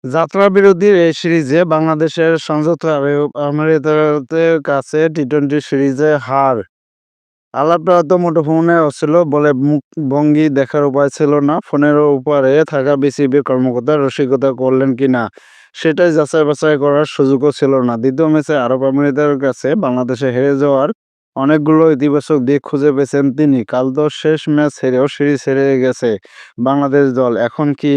যাত্রা বিরতির এই সিরিজে বাংলাদেশের সংযুক্ত আরব আমিরাতের কাছে টি-টোয়েন্টি সিরিজে হার। আলাপটা হয়তো মুঠোফোনে হচ্ছিল বলে মুখভঙ্গি দেখার উপায় ছিল না। ফোনের ওপারে থাকা বিসিবির কর্মকর্তা রসিকতা করলেন কিনা সেটাই যাচাই-বাছাই করার সুযোগও ছিল না। দ্বিতীয় ম্যাচে আরব আমিরাতের কাছে বাংলাদেশে হেরে যাওয়ার অনেকগুলো ইতিবাচক দিক খুঁজে পেয়েছেন তিনি। কাল তো শেষ ম্যাচ হেরেও সিরিজ হেরে গেছে বাংলাদেশ দল। এখন কী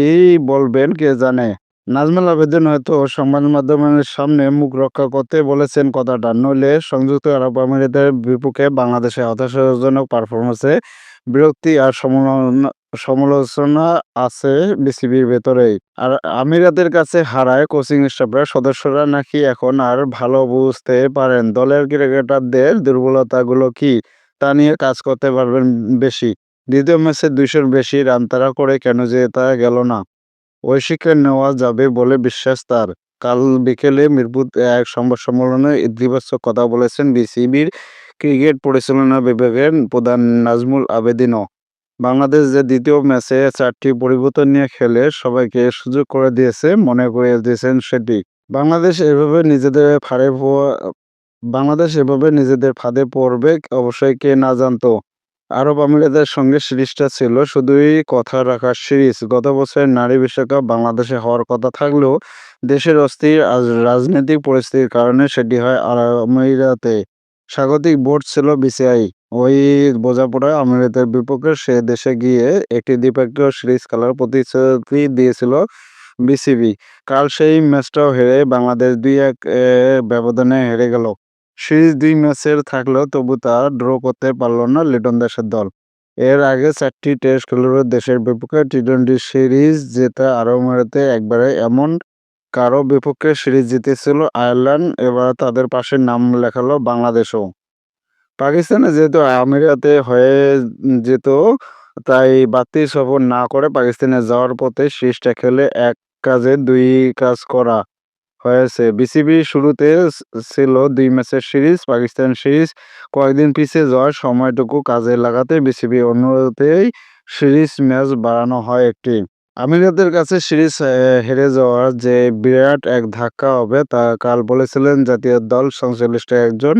বলবেন কে জানে? নাজমুল আবেদীন হয়তো সংবাদ মাধ্যমের সামনে মুখ রক্ষা করতে বলেছেন কথাটা, নইলে সংযুক্ত আরব আমিরাতের বিপক্ষে বাংলাদেশের হতাশাজনক পারফরমেন্সে বিরক্তি আর সমালোচনা আছে বিসিবির ভেতরেই। আর আমিরাতের কাছে হারায় কোচিং স্টাফের সদস্যরা নাকি এখন আর ভালো বুঝতে পারেন দলের ক্রিকেটারদের দুর্বলতাগুলো কী, তা নিয়ে কাজ করতে পারবেন বেশি। দ্বিতীয় ম্যাচে ২০০-র বেশি রান তাড়া করে কেন জেতা গেল না, ওই শিক্ষা নেওয়া যাবে বলে বিশ্বাস তার। কাল বিকেলে মিরপুর এক সংবাদ সম্মেলনে ইতিবাচক কথা বলেছেন বিসিবির ক্রিকেট পরিচালনা বিভাগের প্রধান নাজমুল আবেদীনও। বাংলাদেশ যে দ্বিতীয় ম্যাচে ৪টি পরিবর্তন নিয়ে খেলে সবাইকে সুযোগ করে দিয়েছে, মনে করিয়ে দিয়েছেন সেটি। বাংলাদেশ এভাবে নিজেদের ফাঁড়ে বাংলাদেশ এভাবে নিজেদের ফাঁদে পড়বে অবশ্যই কে না জানতো। আরব আমিরাতের সঙ্গে সিরিজটা ছিল শুধুই কথা রাখার সিরিজ। গত বছরের নারী বিশ্বকাপ বাংলাদেশে হওয়ার কথা থাকলেও দেশের অস্থির রাজনৈতিক পরিস্থিতির কারণে সেটি হয় আরব আমিরাতে। স্বাগতিক বোর্ড ছিল বিসিআই। ওই বোঝাপড়ায় আমিরাতের বিপক্ষে সে দেশে গিয়ে একটি দ্বিপক্ষীয় সিরিজ খেলার প্রতিশ্রুতি দিয়েছিল বিসিবি। কাল সেই ম্যাচটাও হেরে বাংলাদেশ ২-১ ব্যবধানে হেরে গেল। সিরিজ ২ ম্যাচের থাকলেও তবু তা ড্র করতে পারল না লিটন দাসের দল। এর আগে ৪টি টেস্ট খেলুড়ে দেশের বিপক্ষে টি-টোয়েন্টি সিরিজ জেতা আরব আমিরাতে একবারে, এমন কারও বিপক্ষে সিরিজ জিতেছিল আয়ারল্যান্ড। এবার তাদের পাশে নাম লেখালো বাংলাদেশও। পাকিস্তানে যেহেতু আমিরাতে হয়ে যেত, তাই বাড়তি সফর না করে পাকিস্তানে যাওয়ার পথে সিরিজটা খেলে এক কাজে দুই কাজ করা হয়েছে। বিসিবি শুরুতে ছিল ২ ম্যাচের সিরিজ। পাকিস্তান সিরিজ কয়েকদিন পিছিয়ে যাওয়ার সময়টুকু কাজে লাগাতে বিসিবির অনুরোধেই সিরিজ ম্যাচ বাড়ানো হয় একটি। আমিরাতের কাছে সিরিজ হেরে যাওয়ার যে বিরাট এক ধাক্কা হবে তা কাল বলেছিলেন জাতীয় দল সংশ্লিষ্ট একজন।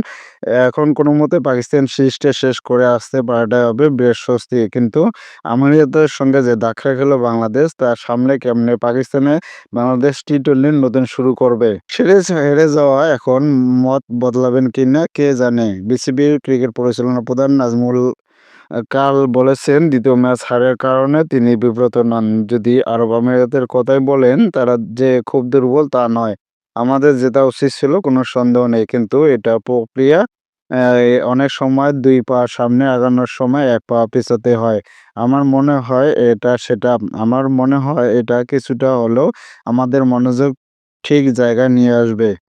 এখন কোনোমতে পাকিস্তান সিরিজটা শেষ করে আসতে পারাটাই হবে বেশ স্বস্তি। কিন্তু আমিরাতের সঙ্গে যে ধাক্কা খেল বাংলাদেশ, তা সামলে কেমনে বাংলাদেশ টি-টোয়েন্টি নতুন শুরু করবে। সিরিজ হেরে যাওয়া এখন মত বদলাবেন কিনা কে জানে। বিসিবির ক্রিকেট পরিচালনা প্রধান নাজমুল কাল বলেছেন দ্বিতীয় ম্যাচ হারের কারণে তিনি বিব্রত নন। যদি আরব আমিরাতের কথাই বলেন, তারা যে খুব দুর্বল তা নয়। আমাদের জেতা উচিত ছিল, কোনো সন্দেহ নেই। কিন্তু এটা প্রক্রিয়া। অনেক সময় ২ পা সামনে আগানোর সময় ১ পা পিছাতে হয়। আমার মনে হয় এটা কিছুটা হলেও আমাদের মনোযোগ ঠিক জায়গায় নিয়ে আসবে।